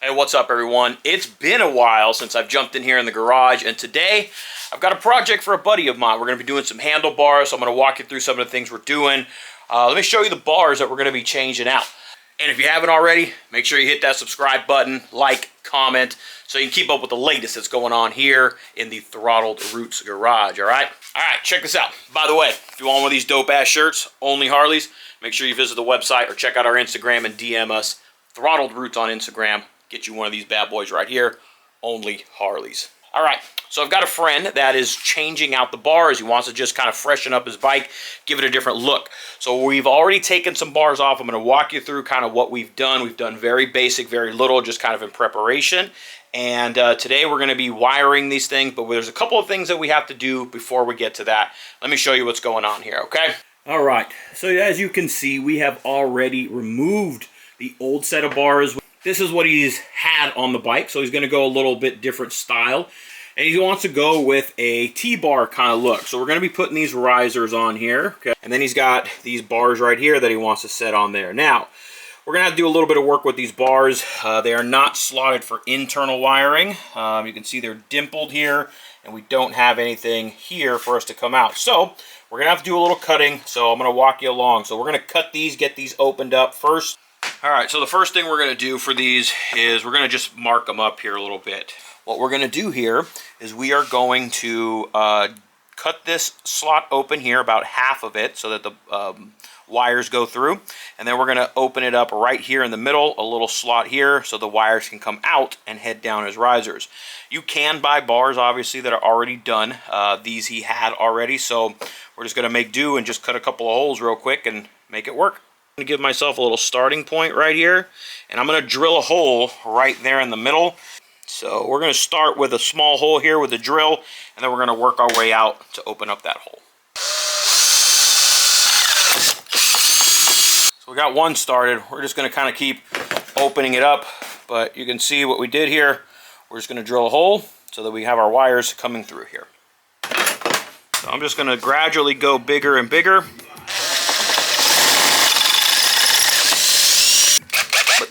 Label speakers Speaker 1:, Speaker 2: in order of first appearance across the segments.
Speaker 1: Hey, what's up everyone? It's been a while since I've jumped in here in the garage, and today I've got a project for a buddy of mine. We're going to be doing some handlebars, so I'm going to walk you through some of the things we're doing. Let me show you the bars that we're going to be changing out. And if you haven't already, make sure you hit that subscribe button, like, comment, so you can keep up with the latest that's going on here in the Throttled Roots garage, all right? All right, check this out. By the way, if you want one of these dope-ass shirts, only Harleys, make sure you visit the website or check out our Instagram and DM us, Throttled Roots on Instagram. Get you one of these bad boys right here, only Harleys. All right, so I've got a friend that is changing out the bars. He wants to just kind of freshen up his bike, give it a different look. So we've already taken some bars off. I'm going to walk you through kind of what we've done. We've done very basic, very little, just kind of in preparation. And today we're going to be wiring these things, but there's a couple of things that we have to do before we get to that. Let me show you what's going on here, okay? All right, so as you can see, we have already removed the old set of bars. This is what he's had on the bike, so he's going to go a little bit different style. And he wants to go with a T-bar kind of look. So we're going to be putting these risers on here. Okay? And then he's got these bars right here that he wants to set on there. Now, we're going to have to do a little bit of work with these bars. They are not slotted for internal wiring. You can see they're dimpled here, and we don't have anything here for us to come out. So we're going to have to do a little cutting, so I'm going to walk you along. So we're going to cut these, get these opened up first. All right, so the first thing we're going to do for these is we're going to just mark them up here a little bit. What we're going to do here is we are going to cut this slot open here, about half of it, so that the wires go through. And then we're going to open it up right here in the middle, a little slot here, so the wires can come out and head down as risers. You can buy bars, obviously, that are already done. These he had already, so we're just going to make do and just cut a couple of holes real quick and make it work. I'm going to give myself a little starting point right here, and I'm going to drill a hole right there in the middle. So we're going to start with a small hole here with the drill, and then we're going to work our way out to open up that hole. So we got one started. We're just going to kind of keep opening it up, but you can see what we did here. We're just going to drill a hole so that we have our wires coming through here. So I'm just going to gradually go bigger and bigger.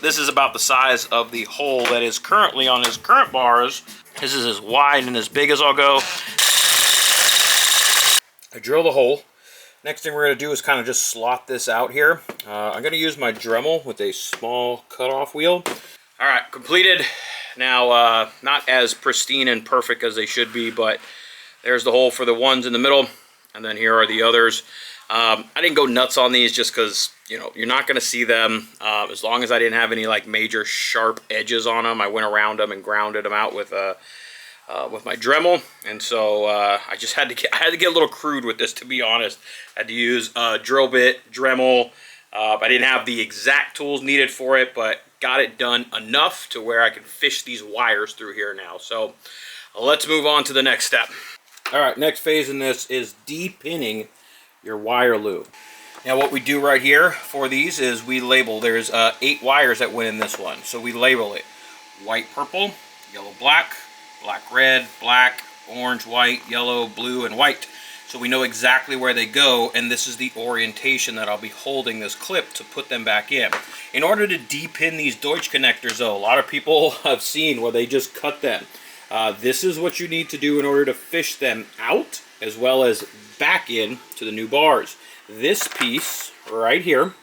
Speaker 1: This is about the size of the hole that is currently on his current bars. This is as wide and as big as I'll go. I drill the hole. Next thing we're going to do is kind of just slot this out here. I'm going to use my Dremel with a small cutoff wheel. All right, completed. Now, not as pristine and perfect as they should be, but there's the hole for the ones in the middle, and then here are the others. I didn't go nuts on these just because, you know, you're not going to see them. As long as I didn't have any like major sharp edges on them, I went around them and grounded them out with my Dremel. And so I just had to get a little crude with this, to be honest. I had to use drill bit, Dremel. I didn't have the exact tools needed for it, but got it done enough to where I can fish these wires through here now. So let's move on to the next step. All right, next phase in this is de-pinning your wire loop. Now what we do right here for these is we label. There's 8 wires that went in this one. So we label it white, purple, yellow, black, black, red, black, orange, white, yellow, blue, and white. So we know exactly where they go, and this is the orientation that I'll be holding this clip to put them back in. In order to de-pin these Deutsch connectors though, a lot of people have seen where they just cut them. This is what you need to do in order to fish them out as well as back in to the new bars. This piece right here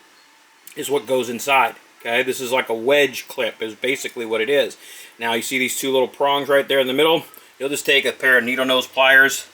Speaker 1: is what goes inside. Okay, this is like a wedge clip is basically what it is. Now you see these 2 little prongs right there in the middle. You'll just take a pair of needle nose pliers,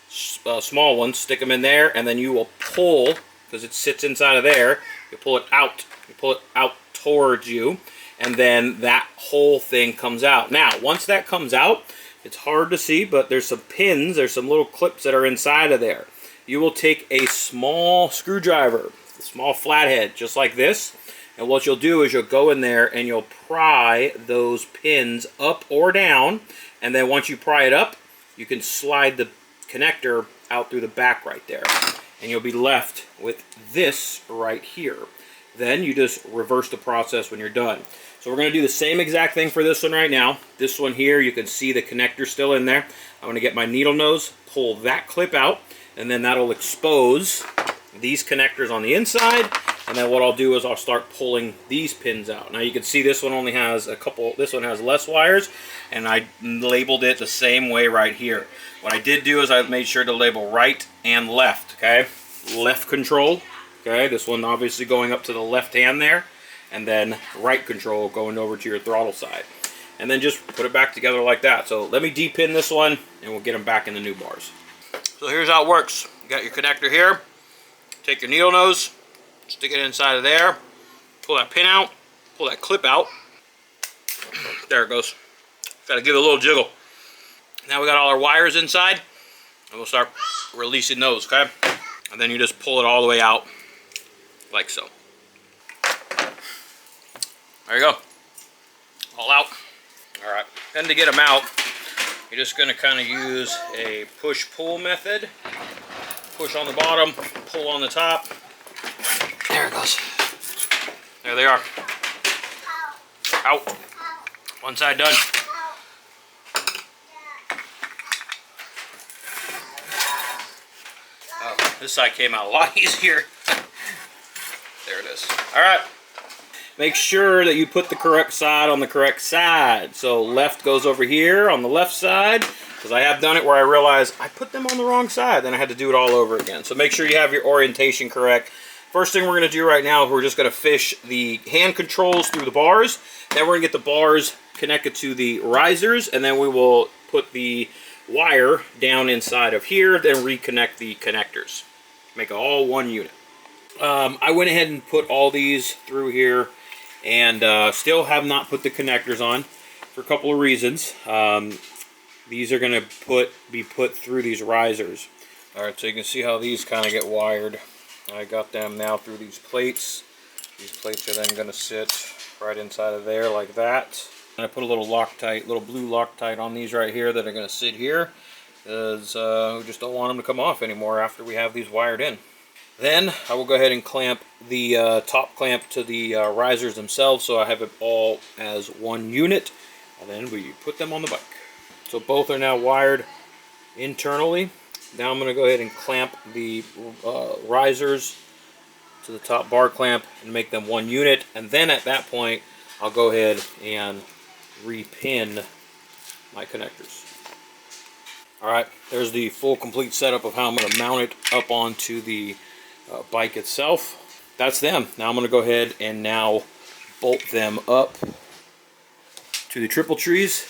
Speaker 1: small ones, stick them in there, and then you will pull, because it sits inside of there, you pull it out. You pull it out towards you, and then that whole thing comes out. Now once that comes out, it's hard to see, but there's some pins, there's some little clips that are inside of there. You will take a small screwdriver, a small flathead, just like this, and what you'll do is you'll go in there and you'll pry those pins up or down, and then once you pry it up, you can slide the connector out through the back right there, and you'll be left with this right here. Then you just reverse the process when you're done. So we're going to do the same exact thing for this one right now. This one here, you can see the connector still in there. I'm going to get my needle nose, pull that clip out, and then that'll expose these connectors on the inside, And then what I'll do is I'll start pulling these pins out. Now you can see this one only has a couple, this one has less wires, and I labeled it the same way right here. What I did do is I made sure to label right and left, okay? Left control, okay? This one obviously going up to the left hand there, and then right control going over to your throttle side. And then just put it back together like that. So let me depin this one, and we'll get them back in the new bars. So here's how it works. You got your connector here. Take your needle nose, stick it inside of there, pull that pin out, pull that clip out. There it goes. Got to give it a little jiggle. Now we got all our wires inside, and we'll start releasing those, okay? And then you just pull it all the way out, like so. There you go. All out. All right. Then to get them out, you're just going to kind of use a push-pull method. Push on the bottom, pull on the top. There it goes. There they are. Out. One side done. Oh, this side came out a lot easier. There it is. All right. Make sure that you put the correct side on the correct side. So left goes over here on the left side, because I have done it where I realized I put them on the wrong side. Then I had to do it all over again. So make sure you have your orientation correct. First thing we're going to do right now is we're just going to fish the hand controls through the bars. Then we're going to get the bars connected to the risers, and then we will put the wire down inside of here, then reconnect the connectors. Make it all one unit. I went ahead and put all these through here, and still have not put the connectors on for a couple of reasons. These are going to be put through these risers. Alright, so you can see how these kind of get wired. I got them now through these plates. These plates are then going to sit right inside of there like that. And I put a little Loctite, little blue Loctite on these right here that are going to sit here, because we just don't want them to come off anymore after we have these wired in. Then I will go ahead and clamp the top clamp to the risers themselves, so I have it all as one unit, and then we put them on the bike. So both are now wired internally. Now I'm going to go ahead and clamp the risers to the top bar clamp and make them one unit, and then at that point I'll go ahead and repin my connectors. Alright, there's the full complete setup of how I'm going to mount it up onto the bike itself. That's them. Now I'm going to go ahead and now bolt them up to the triple trees.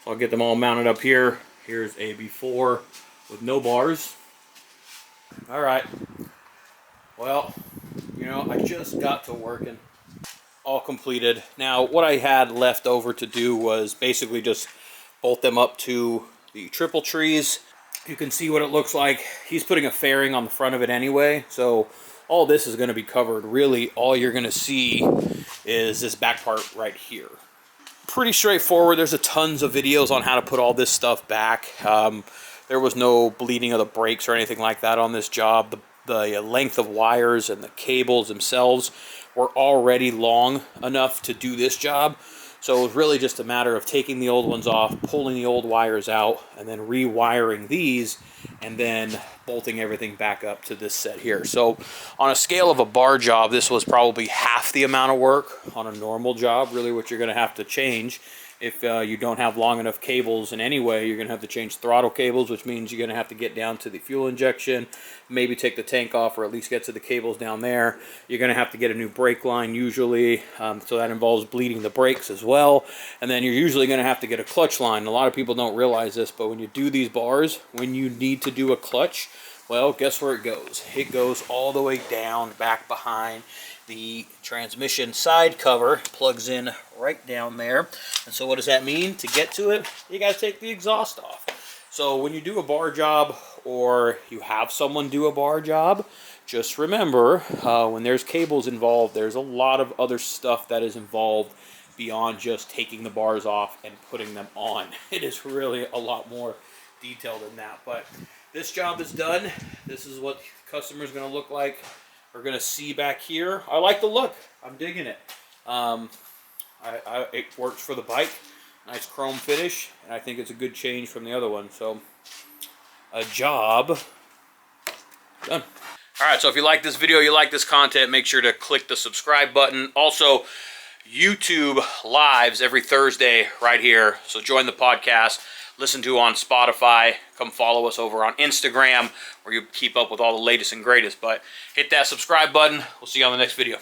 Speaker 1: So I'll get them all mounted up here. Here's a before with no bars. Alright, well, you know, I just got to working. All completed. Now what I had left over to do was basically just bolt them up to the triple trees. You can see what it looks like. He's putting a fairing on the front of it anyway, so all this is going to be covered. Really, all you're going to see is this back part right here. Pretty straightforward. There's tons of videos on how to put all this stuff back. There was no bleeding of the brakes or anything like that on this job. The length of wires and the cables themselves were already long enough to do this job. So it was really just a matter of taking the old ones off, pulling the old wires out, and then rewiring these, and then bolting everything back up to this set here. So on a scale of a bar job, this was probably half the amount of work on a normal job. Really what you're going to have to change, if you don't have long enough cables in any way, you're going to have to change throttle cables, which means you're going to have to get down to the fuel injection, maybe take the tank off, or at least get to the cables down there. You're going to have to get a new brake line usually, so that involves bleeding the brakes as well. And then you're usually going to have to get a clutch line. A lot of people don't realize this, but when you do these bars, when you need to do a clutch, well, guess where it goes? It goes all the way down, back behind the transmission side cover, plugs in right down there. And so what does that mean? To get to it, you got to take the exhaust off. So when you do a bar job, or you have someone do a bar job, just remember, when there's cables involved, there's a lot of other stuff that is involved beyond just taking the bars off and putting them on. It is really a lot more detailed than that. But this job is done. This is what the customer is going to look like. We're going to see back here. I like the look. I'm digging it. It works for the bike. Nice chrome finish. And I think it's a good change from the other one. So, a job done. All right, so if you like this video, you like this content, make sure to click the subscribe button. Also, YouTube lives every Thursday right here. So join the podcast, listen to on Spotify, come follow us over on Instagram where you keep up with all the latest and greatest. But hit that subscribe button. We'll see you on the next video.